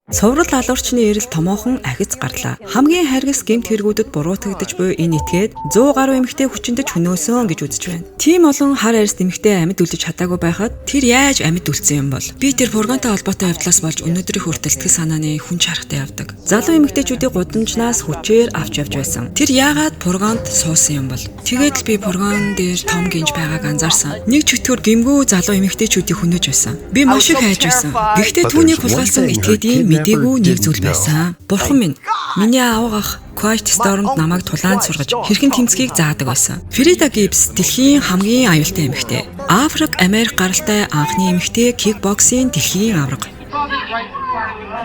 Цоврал алуурчны эрэл томоохон ахиц гарлаа. Хамгийн харгас гэмт хэрэгүүдэд буруутгагдаж буй энэ этгээд 100 гаруй эмэгтэй хүчинтэй хөнөөсөн гэж үзэж байна. Тийм олон хар арьс эмэгтэй амьд үлдэж чадаагүй байхад тэр яаж амьд үлдсэн юм бол? Би тэр фургонтой холбоотой явдлаас болж өнөөдрийн хүртэл сэтгэл санааны хүн чарахтай явдаг. Залуу эмэгтэйчүүдийн гудамжнаас хүчээр авч явж байсан. Тэр яагаад фургонд суусан юм бол? Тэгээд л би фургон дээр том гинж байгааг анзаарсан. Нэг чөтгөр гимгүү залуу эмэгтэйчүүдийг хөнөөж байсан. Би маш их хайж байсан. Гэхдээ түүнийг хулгайлсан этгээдийн мдэггүй нэг зүйл байсан. Бурхан минь, миний аав ах Quiet Storm-д намайг тулаанд сургаж хэрхэн тэмцгийг заадаг байсан. Frida Gibbs дэлхийн хамгийн аюултай эмэгтэй. Африк, Америк гаралтай анхны эмэгтэй кикбоксийн дэлхийн аварга.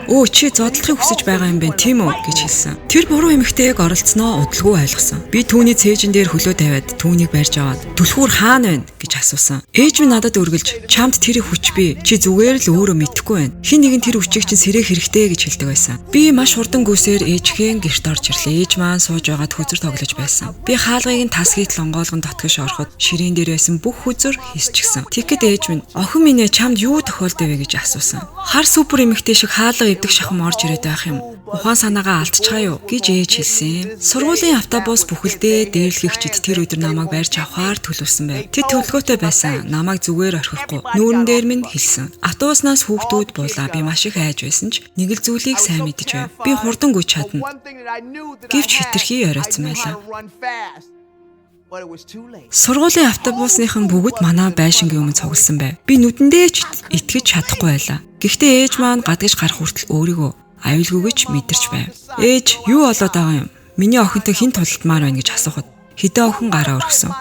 Өө чи зодлохыг хүсэж байгаа юм байна тийм үү гэж хэлсэн. Тэр буруу эмэгтэйг оролцсноо удалгүй ойлгосон. Би түүний цээжин дээр хөлөө тавиад түүнийг барьж аваад түлхүүр хаана байна гэж асуусан. Ээж минь надад өргөлж чамд тэрийг хүч би чи зүгээр л өөрөө мэдэхгүй байна. Хин нэгэн тэр хүчийг чинь сэрэх хэрэгтэй гэж хэлдэг байсан. Би маш хурдан гүйсээр ээжхийн гэрт орж ирлээ. Ээж маань сууж байгаад хүзэр тоглож байсан. Би хаалгыг нь тас хийтэл онгоолгон дотгош ороход ширээн дээр байсан бүх хүзэр хийсчихсэн. Тэгэхэд ээж минь охин минь чамд юу тохиолдов вэ гэж асуусан. Хар супер эмэгтэй шиг хаалга эвдэх шахам орж ирээд байх юм. Ухаан санаагаа алдчихаа юу гэж ээж хэлсэн. Сургуулийн автобус бүхэлдээ дээрлэгчид тэр өдөр намайг барьж авахаар төлөвлөсөн байв. Тэд төлөвлөгөөтэй байсан. Намайг зүгээр орхихгүй. Нүүрэн дээр минь хэлсэн. Автобуснаас хүүхдүүд буулаа. Би маш их айж байсан ч нэг л зүйлийг сайн мэдэж байв. Би хурдан гүйж чадна. Гэвч хитрхи оройтсан байлаа. Сургуулийн автобусныхан бүгд манай байшингийн өмнө цугласан байв. Би нүдэндээ ч итгэж чадахгүй байлаа. Гэхдээ ээж маань гадагш гарах хүртэл өөрийгөө аюулгүйгэж мэдэрч байв. Ээж юу болоод байгаа юм? Миний охинтой хэн тулалдмаар байна гэж асуухад хэдэн охин гараа өргөсөн.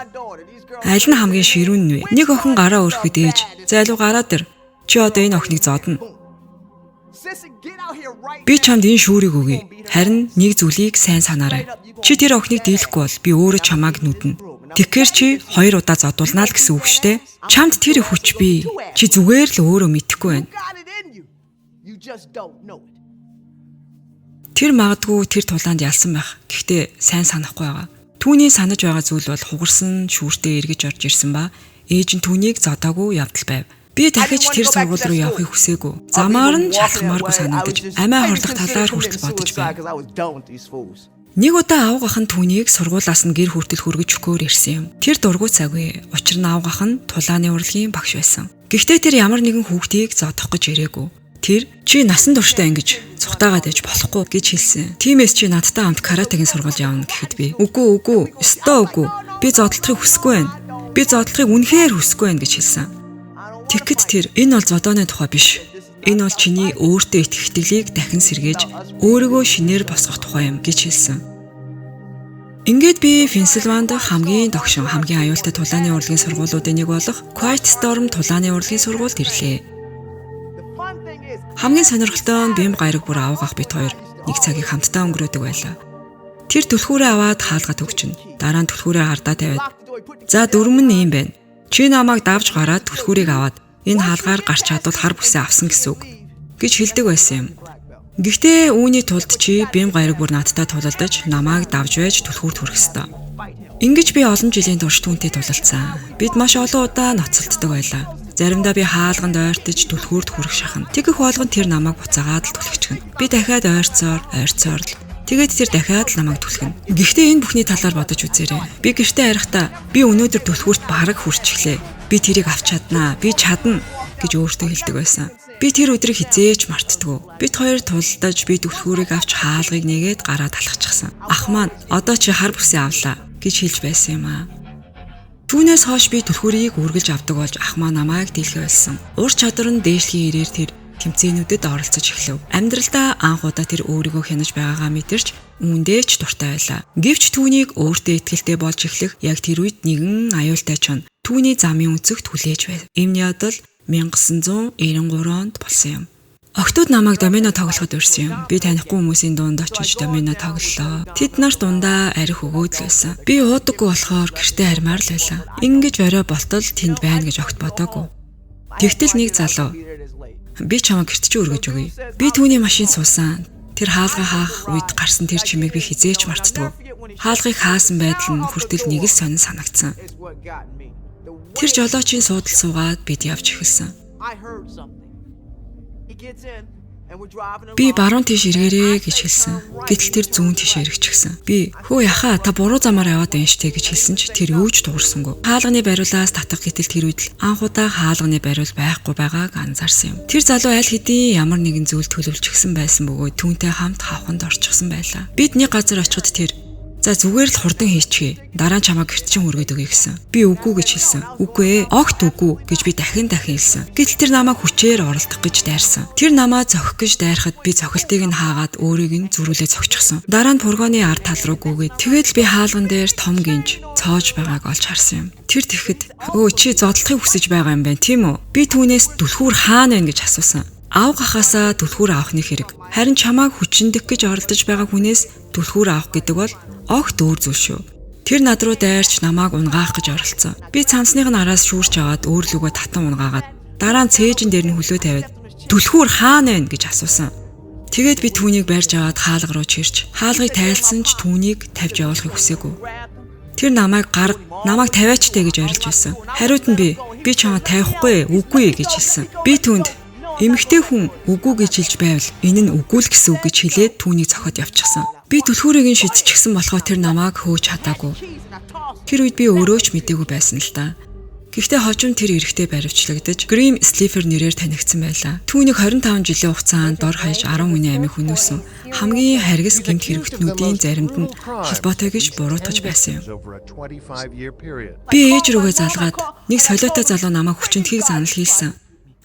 Аль нь хамгийн ширүүн нь вэ? Нэг охин гараа өргөхөд ээж зайлуу гараад ир. Чи одоо энэ охиныг зодно. Би чамд энэ шүүрийг өгье. Харин нэг зүйлийг сайн санаарай. Чи тэр охиныг дийлэхгүй бол би өөрөө чамааг нүднэ. Тэгэхээр чи 2 удаа зодуулнаа л гэсэн үг шүү дээ. Чамд тэр хүч бий. Чи зүгээр л өөрөө мэдэхгүй байна. Тэр магадгүй тэр тулаанд ялсан байх. Гэхдээ сайн санахгүй байгаа. Түүний санаж байгаа зүйл бол хугарсан шүүртээ эргэж орж ирсэн ба ээж нь түүнийг зодоогүй явдал байв. Би дахиж тэр сургууль руу явахыг хүсээгүй. Замаар нь шалхмааргүй санагдаж, амиа хорлох талаар хүртэл бодож байв. Нэг удаа аав ах нь түүнийг сургуулаас нь гэр хүртэл хөргөж өгөхөөр ирсэн юм. Тэр дургүй цаггүй. Учир нь аав ах нь тулааны урлагийн багш байсан. Гэхдээ тэр ямар нэгэн хүүхдийг зодох гэж ирээгүй. Тэр чи насан туршдаа ингэж цухтаагаад ээж болохгүй гэж хэлсэн. Тиймээс чи надтай хамт каратегийн сургууль явна гэхэд би үгүй, өстой үгүй. Би зодлохыг хүсэхгүй байна. Би зодлохыг үнэхээр хүсэхгүй байна гэж хэлсэн. Тэгэхэд тэр энэ бол зодооны тухай биш. Энэ бол чиний өөртөө итгэх итгэлийг дахин сэргээж өөрийгөө шинээр босгох тухай юм гэж хэлсэн. Ингээд би Пенсильванд хамгийн догшин, хамгийн аюултай тулааны урлагийн сургуулиудын нэг болох Quiet Storm тулааны урлагийн сургуульд ирлээ. Хамгийн сонирхолтой нь бим гайраг бүр авах ах бит хоёр нэг цагийг хамтдаа өнгөрөөдөг байлаа. Тэр түлхүүрээ аваад хаалга төгчнө. Дараа нь түлхүүрээ хардаа тавиад "За дөрмөн юм байна. Чи намайг давж гараад түлхүүрийг аваад энэ хаалгаар гарч чадвал хар бүсээ авсан гэсэн үг" гэж хэлдэг байсан юм. Гэхдээ үүний тулд чи бим гайраг бүр надтай тулалдаж намайг давж байж түлхүүрт хүрэх ёстой. Ингэж би олон жилийн турш түүнтэй тулалдсан. Бид маш олон удаа ноцолддог байлаа. Заримдаа би хаалганд ойртож түлхүүрт хүрэх шахна. Тэгэх болгонд тэр намайг буцаагаад л түлхчихнэ. Би дахиад ойрцоор л. Тэгээд тэр дахиад л намайг түлхэнэ. Гэхдээ энэ бүхний талаар бодож үзээрэй. Би гэртээ арихдаа би өнөөдөр түлхүүрт бараг хүрчихлээ. Би тэрийг авч чаднаа. Би чадна гэж өөртөө хэлдэг байсан. Би тэр өдрийг хизээч мартдаггүй. Бид хоёр тулдаж би түлхүүрийг авч хаалгыг нэгээд гараа талхачихсан. Ах маань одоо чи хар бүсээ авлаа гэж хэлж байсан юм аа. Түүнээс хойш би түлхүүрийг үргэлж авдаг болж ах маа намайг дийлхэ байсан. Ур чадвар нь дээшлийн ирээр тэр тэмцээнүүдэд оролцож эхлэв. Амьдралдаа анх удаа тэр өөрийгөө хянаж байгаагаа мэдэрч үүндээ ч дуртай байлаа. Гэвч түүнийг өөртөө итгэлтэй болж эхлэх яг тэр үед нэгэн аюултай чон түүний замын өнцөгт хүлээж байв. Энэ ядал 1993 онд болсон юм. Охтууд намайг домино тоглоход урьсан юм. Би танихгүй хүмүүсийн дунд очиж домино тоглолоо. Тэд нарт дундаа арх өгөөд л байсан. Би уудаггүй болохоор гэртээ хармаар л байлаа. Ингэж орой болтол тэнд байна гэж огт бодоогүй. Тэгтэл нэг залуу "Би чамайг гэрт чи өргөж өгье." Би түүний машин суусан. Тэр хаалга хаах үед гарсан тэр чимээг би хизээч мартдаггүй. Хаалгыг хаасан байдал нь хүртэл нэг л сонин санагдсан. Тэр жолоочийн суудал суугаад бид явж эхэлсэн. Би баруун тийш эргээрээ гэж хэлсэн. Гэтэл тэр зүүн тийш эргэчихсэн. Би хөө яхаа та буруу замаар яваад байна штэ гэж хэлсэн ч тэр юу ч дуурсангүй. Хаалганы бариулаас татах гэтэл тэр үед л анх удаа хаалганы бариул байхгүй байгааг анзаарсан юм. Тэр залуу аль хэдийн ямар нэгэн зүйл төлөвлөжсөн байсан бөгөөд түүнтэй хамт хавханд орчихсон байлаа. Бид нэг газар очиход тэр за зүгээр л хурдан хийчихье. Дараа нь чамаа гэрт чинь өргөд өгье гэсэн. Би үгүй гэж хэлсэн. Үгүй ээ, огт үгүй гэж би дахин хэлсэн. Гэтэл тэр намайг хүчээр оролдох гэж дайрсан. Тэр намаа зохих гэж дайрахад би цохилтыг нь хаагаад өөрийг нь зүрүүлээ зогчихсон. Дараа нь пургооны ард тал руу гүгээд тэгээд л би хаалган дээр том гинж цоож байгааг олж харсан юм. Тэр тэгэхэд өө чи зодлохыг хүсэж байгаа юм байна тийм үү? Би түүнээс түлхүүр хаана вэ гэж асуусан. Аав гахаасаа түлхүүр авах нэг хэрэг. Харин чамааг хүчиндэх гэж оролдож байгаа хүнээс түлхүүр авах гэдэг бол огт өөр зүйл шүү. Тэр над руу дайрч намааг унгаах гэж оролцсон. Би цамцных нь араас шүүрч аваад өөрлөгөө татан унгаагаад дараа нь цээжин дээр нь хөлөө тавиад түлхүүр хаана вэ гэж асуусан. Тэгээд би түүнийг барьж аваад хаалга руу чирч хаалгыг тайлсан ч түүнийг тавьж явуулахыг хүсээгүй. Тэр намайг намайг тавиач дээ гэж орилж байсан. Хариуд нь би чамаа тавихгүй үгүй гэж хэлсэн. Би түүнд эмэгтэй хүн үгүй гэж хэлж байвал энэ нь үгүй л гэсэн үг гэж хэлээд түүнийг цохоод явчихсан. Би түлхүүрийг нь шидчихсэн болохоо тэр намайг хөөж чадаагүй. Тэр үед би өөрөө ч мэдээгүй байсан л та. Гэхдээ хожим тэр эрэгтэй баривчлагдаж Grim Sleeper нэрээр танигдсан байлаа. Түүнийг 25 жилийн хугацаанд дор хаяж 10 хүний амийг хүнөөсөн. Хамгийн харгас гэмт хэрэгтнүүдийн заримд нь холбоотой гэж буруутгаж байсан юм. Би ээж рүүгээ залгаад нэг солиотой залуу намайг хүчинтгийг занал хийсэн.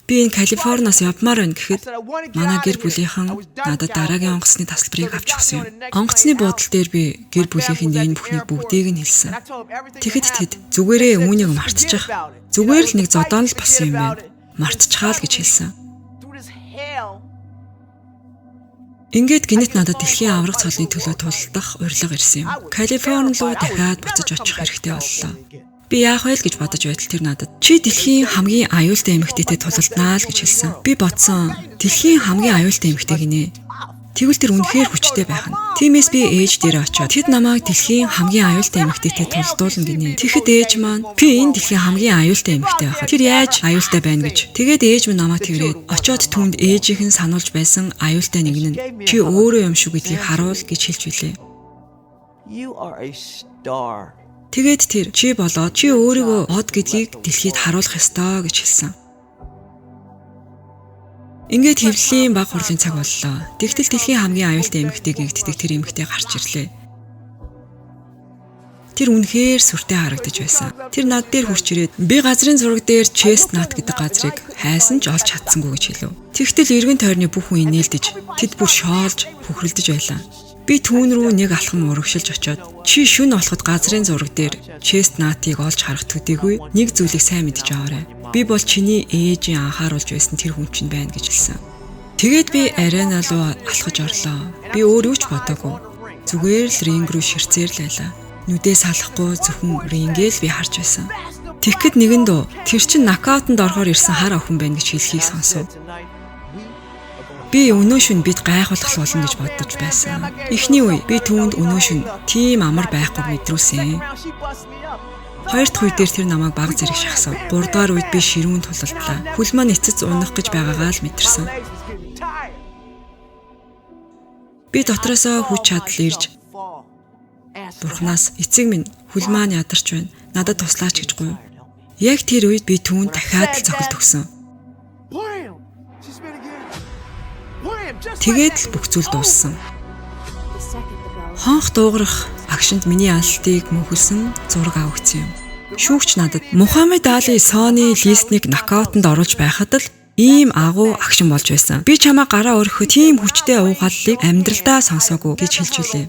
Би энэ Калифорниас явмаар байна гэхэд манай гэр бүлийнхэн надад дараагийн онгоцны тасалбарыг авч өгсөн юм. Онгоцны буудлын дээр би гэр бүлийнхэн энэ бүхнийг бүгдийг нь хэлсэн. Тэгэхэд тэд зүгээрээ үүнийг мартчих. Зүгээр л нэг зодоон л болсон юм байна. Мартчихаа л гэж хэлсэн. Ингээд гинэт надад дэлхийн аврах цолны төлөө тулдах урилга ирсэн юм. Калифорни руу дахиад буцаж очих хэрэгтэй боллоо. Би яах вэ гэж бодож байтал тэр надад чи дэлхийн хамгийн аюултай эмэгтэйтэй тулалднаа л гэж хэлсэн. Би бодсон дэлхийн хамгийн аюултай эмэгтэй гинэ. Тэгвэл тэр үнэхээр хүчтэй байх нь. Тиймээс би ээж дээр очиод тэд намайг дэлхийн хамгийн аюултай эмэгтэйтэй тулдуулна гинэ. Тэгэхэд ээж маань би энэ дэлхийн хамгийн аюултай эмэгтэй байхад тэр яаж аюултай байна гэж. Тэгээд ээж минь намайг тэрээд очиод түнд ээжийнх нь сануулж байсан аюултай нэг нь чи өөрөө юм шүү гэдгийг харуул гэж хэлж билээ. Тэгээд тэр чи болоод чи өөрийгөө од гэдгийг дэлхийд харуулах ёстой гэж хэлсэн. Ингээд хэвлэлийн баг хурлын цаг боллоо. Тэгтэл дэлхийн хамгийн аюултай эмэгтэй гэгддэг тэр эмэгтэй гарч ирлээ. Тэр үнэхээр сүртэй харагдаж байсан. Тэр над дээр хурч ирээд би газрын зураг дээр Chestnut гэдэг газрыг хайсан ч олж чадсангүй гэж хэлв. Тэгтэл эргэн тойрны бүх хүн инээлдэж тэд бүр шоолж хөхрөлдөж байлаа. Би түүн рүү нэг алхам урагшилж очиод чи шүн болоход газрын зураг дээр Chestnut-ыг олж харах төдийгүй нэг зүйлийг сайн мэдэж аваарай. Би бол чиний ээжийн анхааруулж байсан тэр хүн чинь байна гэж хэлсэн. Тэгээд би арена руу алхаж орлоо. Би өөр юу ч бодоогүй. Зүгээр л ринг рүү ширцээр л байлаа. Нүдээ салахгүй зөвхөн рингээл би харж байсан. Тэгэхэд нэгэн дөө тэр чин нокаутанд орохоор ирсэн хар охин байна гэж хэлхийг сонсов. Би өнөө шөнө бид гайхуулах болно гэж бодож байсан. Эхний үе би түүнд өнөө шөнө тийм амар байхгүй мэдрүүлсэн. Хоёр дахь үе дээр тэр намайг баг зэрэг шахсав. Гуравдугаар үед би ширүүн тулалдлаа. Хөл маань эцэц унах гэж байгаагаа л мэдэрсэн. Би дотроосоо хүч чадал ирж Бурханаас эцэг минь хөл маань ядарч байна. Надад туслаач гэж гуйв. Яг тэр үед би түүнд дахиад л цохилт өгсөн. Тэгээд л бүх зүйл дууссан. Хонх дуугарах агшинд миний алалтыг мөнхөлсөн зураг авагдсан юм. Шүүгч надад Мухаммед Али Сони Листник нокаутанд оруулж байхад л ийм агуу агшин болж байсан. Би чамаа гараа өргөхөд тийм хүчтэй уугааллыг амьдралдаа сонсоогүй гэж хэлж үлээ.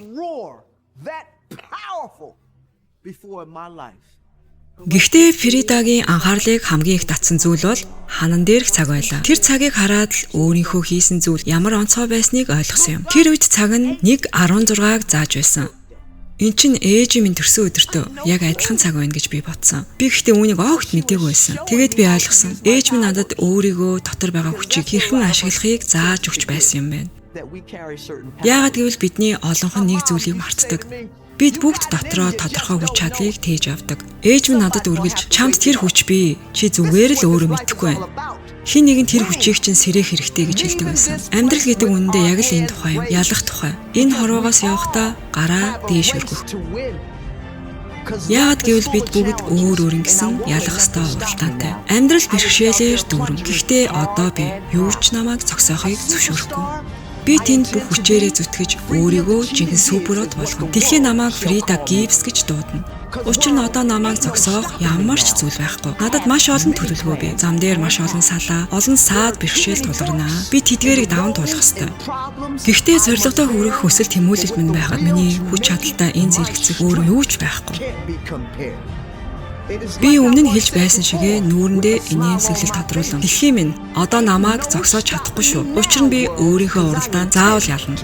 Гэхдээ Фридагийн анхаарлыг хамгийн их татсан зүйл бол ханан дээрх цаг байлаа. Тэр цагийг хараад л өөрийнхөө хийсэн зүйл ямар онцгой байсныг ойлгосон юм. Тэр үед цаг нь 1:16-г зааж байсан. Энд чинь ээж минь төрсөн өдөртөө яг адилхан цаг байна гэж би бодсон. Би гэхдээ үүнийг огт мэдээгүй байсан. Тэгээд би ойлгосон. Ээж минь надад өөрийгөө дотор байгаа хүчийг хэрхэн ашиглахыг зааж өгч байсан юм байна. Яагаад гэвэл бидний олонх нь нэг зүйлийг мартдаг. Бид бүгд дотроо тодорхой хүч чадлыг тээж авдаг. Ээж минь надад үргэлж чамд тэр хүч бий. Чи зүгээр л өөрөө мэдэхгүй байна. Хин нэг нь тэр хүчийг чинь сэрэх хэрэгтэй гэж хэлдэг байсан. Амьдрал гэдэг үнэндээ яг л энэ тухай юм. Ялах тухай. Энэ хорвоогоос явахдаа гараа дээш өргөх. Яагаад гэвэл бид бүгд өөр гэсэн ялах ёстой уралдаантай. Амьдрал бэрхшээлээр дүүрэн. Гэхдээ одоо би юу ч намайг зогсоохыг зөвшөөрөхгүй. Би тэнд бүх хүчээрээ зүтгэж өөрийгөө жинхэнэ суперод болгоно. Дэлхийн намайг Фрида Гибс гэж дуудана. Учир нь одоо намайг зогсоох ямар ч зүйл байхгүй. Надад маш олон төлөвлөгөө бий. Зам дээр маш олон салаа, олон саад бэрхшээл тулгарнаа. Би тэдгээрийг даван туулах ёстой. Гэхдээ зорилгодоо хүрэх хүсэл тэмүүлэлт минь байхад миний хүч чадалтай энэ зэрэгцэх өөр юу ч байхгүй. Би өмнө нь хэлж байсан шигээ нүүрэндээ инээмсэглэл тодруулан. Дэлхийн минь одоо намайг зогсоож чадахгүй шүү. Учир нь би өөрийнхөө уралдаанд заавал ялна.